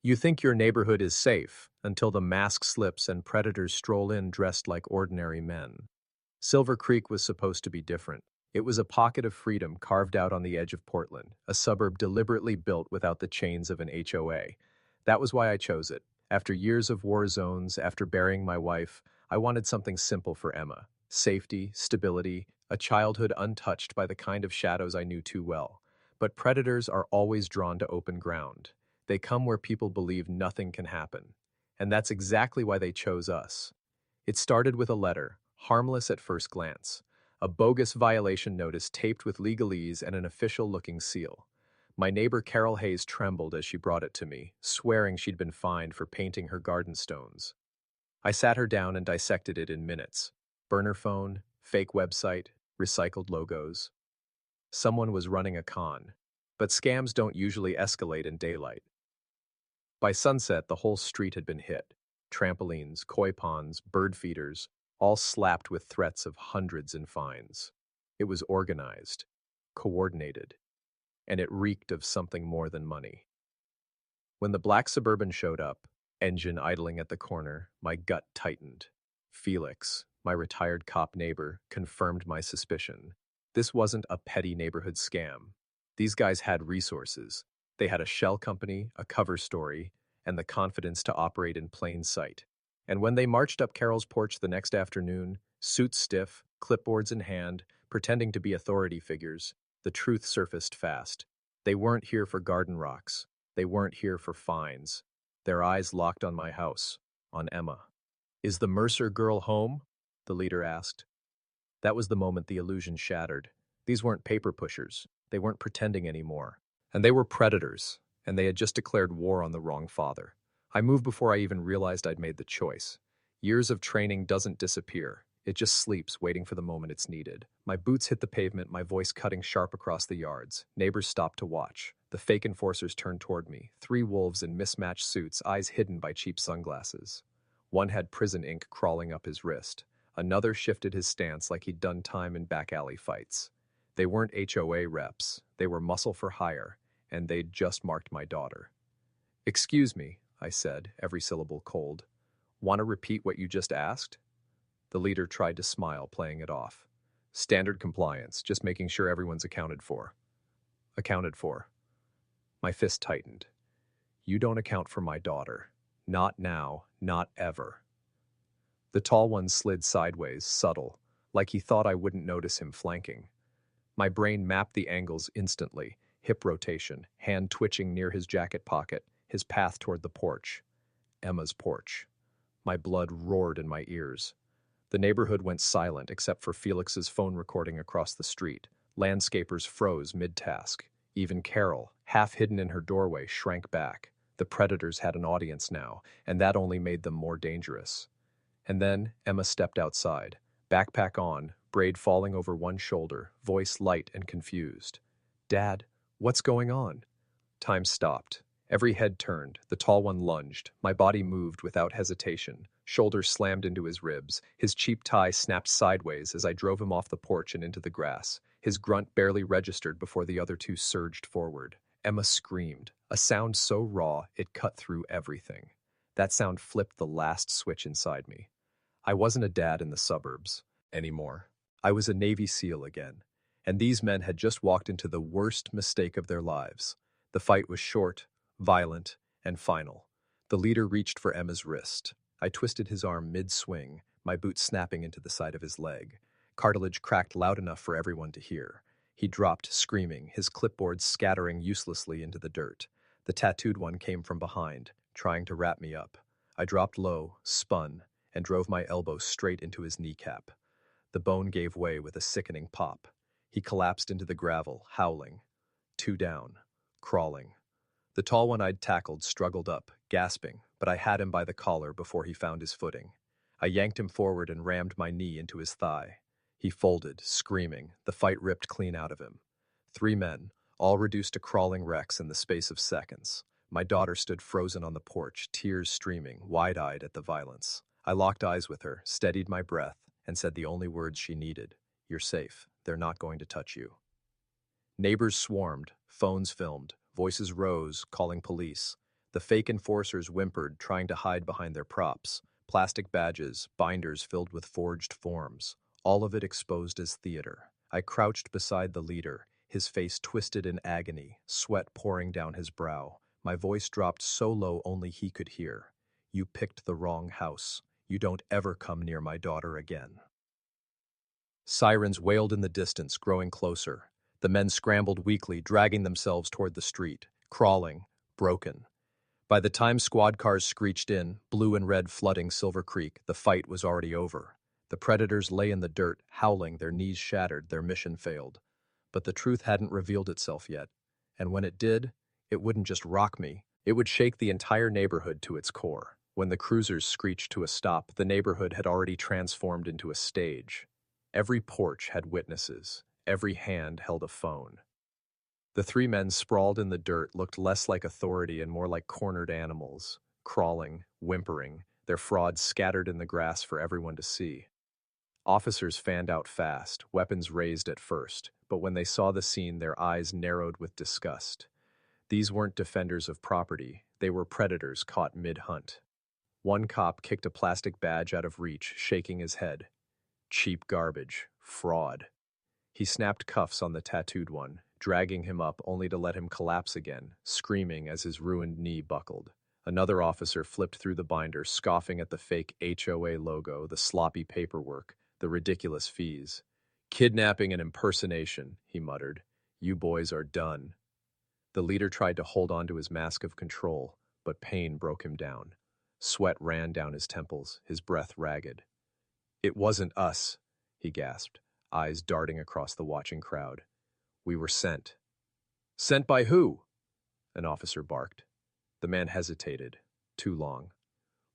You think your neighborhood is safe until the mask slips and predators stroll in dressed like ordinary men. Silver Creek was supposed to be different. It was a pocket of freedom carved out on the edge of Portland, a suburb deliberately built without the chains of an HOA. That was why I chose it. After years of war zones, after burying my wife, I wanted something simple for Emma. Safety, stability, a childhood untouched by the kind of shadows I knew too well. But predators are always drawn to open ground. They come where people believe nothing can happen. And that's exactly why they chose us. It started with a letter, harmless at first glance. A bogus violation notice taped with legalese and an official-looking seal. My neighbor Carol Hayes trembled as she brought it to me, swearing she'd been fined for painting her garden stones. I sat her down and dissected it in minutes. Burner phone, fake website, recycled logos. Someone was running a con. But scams don't usually escalate in daylight. By sunset, the whole street had been hit. Trampolines, koi ponds, bird feeders, all slapped with threats of hundreds in fines. It was organized, coordinated, and it reeked of something more than money. When the black Suburban showed up, engine idling at the corner, my gut tightened. Felix, my retired cop neighbor, confirmed my suspicion. This wasn't a petty neighborhood scam. These guys had resources. They had a shell company, a cover story, and the confidence to operate in plain sight. And when they marched up Carol's porch the next afternoon, suits stiff, clipboards in hand, pretending to be authority figures, the truth surfaced fast. They weren't here for garden rocks. They weren't here for fines. Their eyes locked on my house, on Emma. "Is the Mercer girl home?" the leader asked. That was the moment the illusion shattered. These weren't paper pushers. They weren't pretending anymore. And they were predators, and they had just declared war on the wrong father. I moved before I even realized I'd made the choice. Years of training doesn't disappear. It just sleeps, waiting for the moment it's needed. My boots hit the pavement, my voice cutting sharp across the yards. Neighbors stopped to watch. The fake enforcers turned toward me, three wolves in mismatched suits, eyes hidden by cheap sunglasses. One had prison ink crawling up his wrist. Another shifted his stance like he'd done time in back alley fights. They weren't HOA reps. They were muscle for hire, and they'd just marked my daughter. "Excuse me," I said, every syllable cold. "Want to repeat what you just asked?" The leader tried to smile, playing it off. "Standard compliance, just making sure everyone's accounted for." Accounted for. My fist tightened. "You don't account for my daughter. Not now, not ever." The tall one slid sideways, subtle, like he thought I wouldn't notice him flanking. My brain mapped the angles instantly, hip rotation, hand twitching near his jacket pocket, his path toward the porch. Emma's porch. My blood roared in my ears. The neighborhood went silent except for Felix's phone recording across the street. Landscapers froze mid-task. Even Carol, half hidden in her doorway, shrank back. The predators had an audience now, and that only made them more dangerous. And then Emma stepped outside, backpack on, braid falling over one shoulder, voice light and confused. "Dad, what's going on?" Time stopped. Every head turned. The tall one lunged. My body moved without hesitation. Shoulders slammed into his ribs. His cheap tie snapped sideways as I drove him off the porch and into the grass. His grunt barely registered before the other two surged forward. Emma screamed, a sound so raw it cut through everything. That sound flipped the last switch inside me. I wasn't a dad in the suburbs anymore. I was a Navy SEAL again. And these men had just walked into the worst mistake of their lives. The fight was short, violent, and final. The leader reached for Emma's wrist. I twisted his arm mid-swing, my boot snapping into the side of his leg. Cartilage cracked loud enough for everyone to hear. He dropped, screaming, his clipboard scattering uselessly into the dirt. The tattooed one came from behind, trying to wrap me up. I dropped low, spun, and drove my elbow straight into his kneecap. The bone gave way with a sickening pop. He collapsed into the gravel, howling. Two down, crawling. The tall one I'd tackled struggled up, gasping, but I had him by the collar before he found his footing. I yanked him forward and rammed my knee into his thigh. He folded, screaming, the fight ripped clean out of him. Three men, all reduced to crawling wrecks in the space of seconds. My daughter stood frozen on the porch, tears streaming, wide-eyed at the violence. I locked eyes with her, steadied my breath, and said the only words she needed. "You're safe. They're not going to touch you." Neighbors swarmed, phones filmed, voices rose, calling police. The fake enforcers whimpered, trying to hide behind their props. Plastic badges, binders filled with forged forms, all of it exposed as theater. I crouched beside the leader, his face twisted in agony, sweat pouring down his brow. My voice dropped so low only he could hear. You picked the wrong house. You don't ever come near my daughter again. Sirens wailed in the distance, growing closer. The men scrambled weakly, dragging themselves toward the street, crawling, broken. By the time squad cars screeched in, blue and red flooding Silver Creek, the fight was already over. The predators lay in the dirt, howling, their knees shattered, their mission failed. But the truth hadn't revealed itself yet. And when it did, it wouldn't just rock me, it would shake the entire neighborhood to its core. When the cruisers screeched to a stop, the neighborhood had already transformed into a stage. Every porch had witnesses. Every hand held a phone. The three men sprawled in the dirt looked less like authority and more like cornered animals, crawling, whimpering, their frauds scattered in the grass for everyone to see. Officers fanned out fast, weapons raised at first, but when they saw the scene, their eyes narrowed with disgust. These weren't defenders of property, they were predators caught mid-hunt. One cop kicked a plastic badge out of reach, shaking his head. Cheap garbage. Fraud. He snapped cuffs on the tattooed one, dragging him up only to let him collapse again, screaming as his ruined knee buckled. Another officer flipped through the binder, scoffing at the fake HOA logo, the sloppy paperwork, the ridiculous fees. Kidnapping and impersonation, he muttered. You boys are done. The leader tried to hold on to his mask of control, but pain broke him down. Sweat ran down his temples, his breath ragged. It wasn't us, he gasped, eyes darting across the watching crowd. We were sent. Sent by who? An officer barked. The man hesitated. Too long.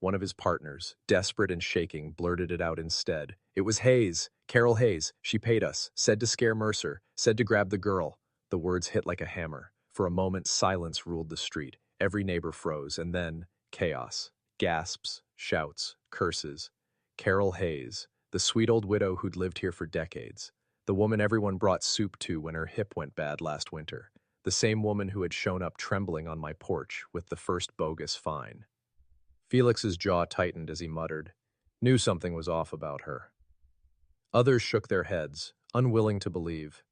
One of his partners, desperate and shaking, blurted it out instead. It was Hayes, Carol Hayes. She paid us, said to scare Mercer, said to grab the girl. The words hit like a hammer. For a moment, silence ruled the street. Every neighbor froze, and then chaos. Gasps, shouts, curses. Carol Hayes, the sweet old widow who'd lived here for decades. The woman everyone brought soup to when her hip went bad last winter. The same woman who had shown up trembling on my porch with the first bogus fine. Felix's jaw tightened as he muttered. Knew something was off about her. Others shook their heads, unwilling to believe.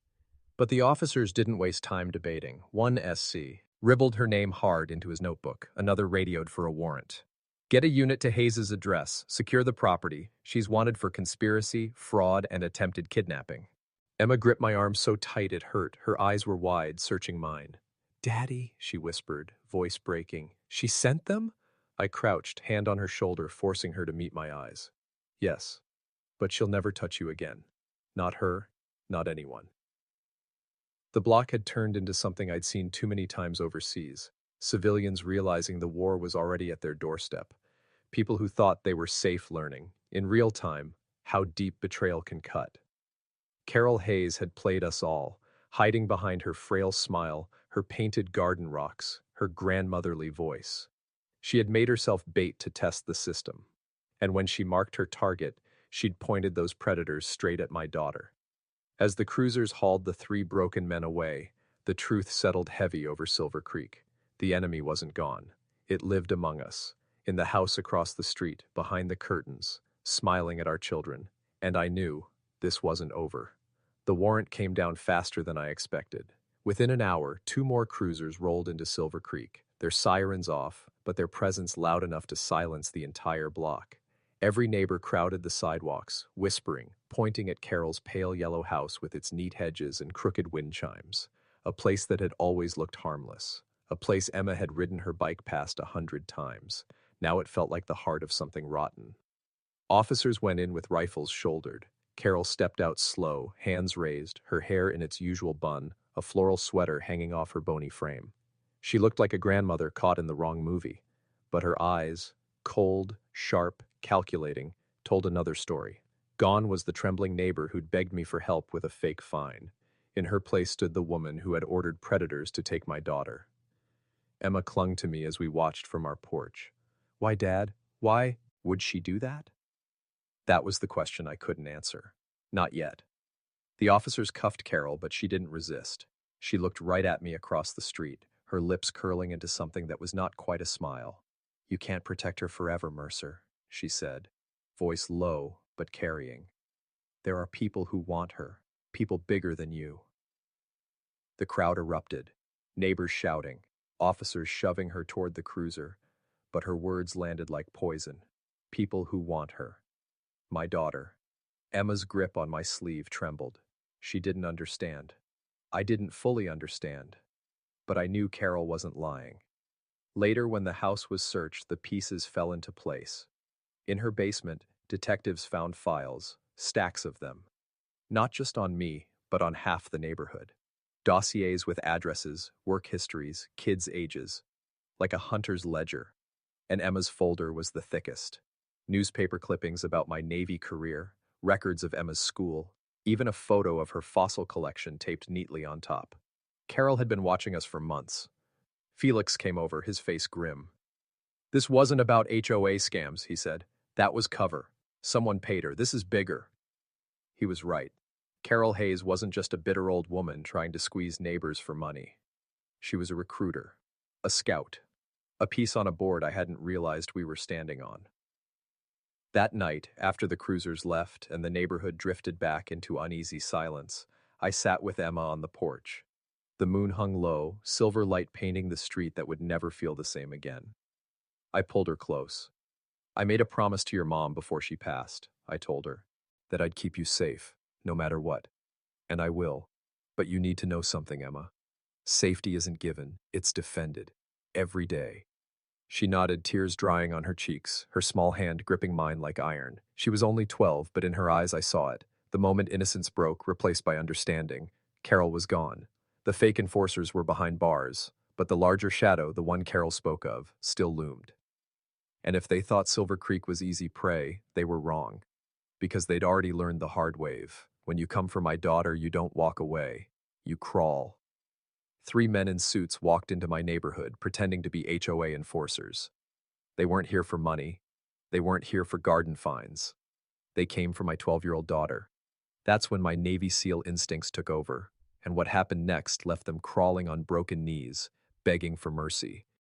But the officers didn't waste time debating. One SC ribbled her name hard into his notebook. Another radioed for a warrant. Get a unit to Hayes's address, secure the property. She's wanted for conspiracy, fraud, and attempted kidnapping. Emma gripped my arm so tight it hurt. Her eyes were wide, searching mine. Daddy, she whispered, voice breaking. She sent them? I crouched, hand on her shoulder, forcing her to meet my eyes. Yes, but she'll never touch you again. Not her, not anyone. The block had turned into something I'd seen too many times overseas. Civilians realizing the war was already at their doorstep. People who thought they were safe learning, in real time, how deep betrayal can cut. Carol Hayes had played us all, hiding behind her frail smile, her painted garden rocks, her grandmotherly voice. She had made herself bait to test the system. And when she marked her target, she'd pointed those predators straight at my daughter. As the cruisers hauled the three broken men away, the truth settled heavy over Silver Creek. The enemy wasn't gone. It lived among us, in the house across the street, behind the curtains, smiling at our children. And I knew this wasn't over. The warrant came down faster than I expected. Within an hour, 2 more cruisers rolled into Silver Creek, their sirens off, but their presence loud enough to silence the entire block. Every neighbor crowded the sidewalks, whispering, pointing at Carol's pale yellow house with its neat hedges and crooked wind chimes, a place that had always looked harmless, a place Emma had ridden her bike past 100 times. Now it felt like the heart of something rotten. Officers went in with rifles shouldered. Carol stepped out slow, hands raised, her hair in its usual bun, a floral sweater hanging off her bony frame. She looked like a grandmother caught in the wrong movie, but her eyes, cold, sharp, calculating, told another story. Gone was the trembling neighbor who'd begged me for help with a fake fine. In her place stood the woman who had ordered predators to take my daughter. Emma clung to me as we watched from our porch. Why, Dad? Why would she do that? That was the question I couldn't answer. Not yet. The officers cuffed Carol, but she didn't resist. She looked right at me across the street, her lips curling into something that was not quite a smile. "You can't protect her forever, Mercer," she said, voice low but carrying. "There are people who want her, people bigger than you." The crowd erupted, neighbors shouting, officers shoving her toward the cruiser, but her words landed like poison. People who want her. My daughter. Emma's grip on my sleeve trembled. She didn't understand. I didn't fully understand, but I knew Carol wasn't lying. Later, when the house was searched, the pieces fell into place. In her basement, detectives found files, stacks of them. Not just on me, but on half the neighborhood. Dossiers with addresses, work histories, kids' ages. Like a hunter's ledger. And Emma's folder was the thickest. Newspaper clippings about my Navy career, records of Emma's school, even a photo of her fossil collection taped neatly on top. Carol had been watching us for months. Felix came over, his face grim. "This wasn't about HOA scams," he said. "That was cover. Someone paid her. This is bigger." He was right. Carol Hayes wasn't just a bitter old woman trying to squeeze neighbors for money. She was a recruiter, a scout, a piece on a board I hadn't realized we were standing on. That night, after the cruisers left and the neighborhood drifted back into uneasy silence, I sat with Emma on the porch. The moon hung low, silver light painting the street that would never feel the same again. I pulled her close. "I made a promise to your mom before she passed," I told her, "that I'd keep you safe, no matter what. And I will. But you need to know something, Emma. Safety isn't given, it's defended. Every day." She nodded, tears drying on her cheeks, her small hand gripping mine like iron. She was only 12, but in her eyes I saw it. The moment innocence broke, replaced by understanding, Carol was gone. The fake enforcers were behind bars, but the larger shadow, the one Carol spoke of, still loomed. And if they thought Silver Creek was easy prey, they were wrong. Because they'd already learned the hard way. When you come for my daughter, you don't walk away. You crawl. 3 men in suits walked into my neighborhood, pretending to be HOA enforcers. They weren't here for money. They weren't here for garden fines. They came for my 12-year-old daughter. That's when my Navy SEAL instincts took over, and what happened next left them crawling on broken knees, begging for mercy.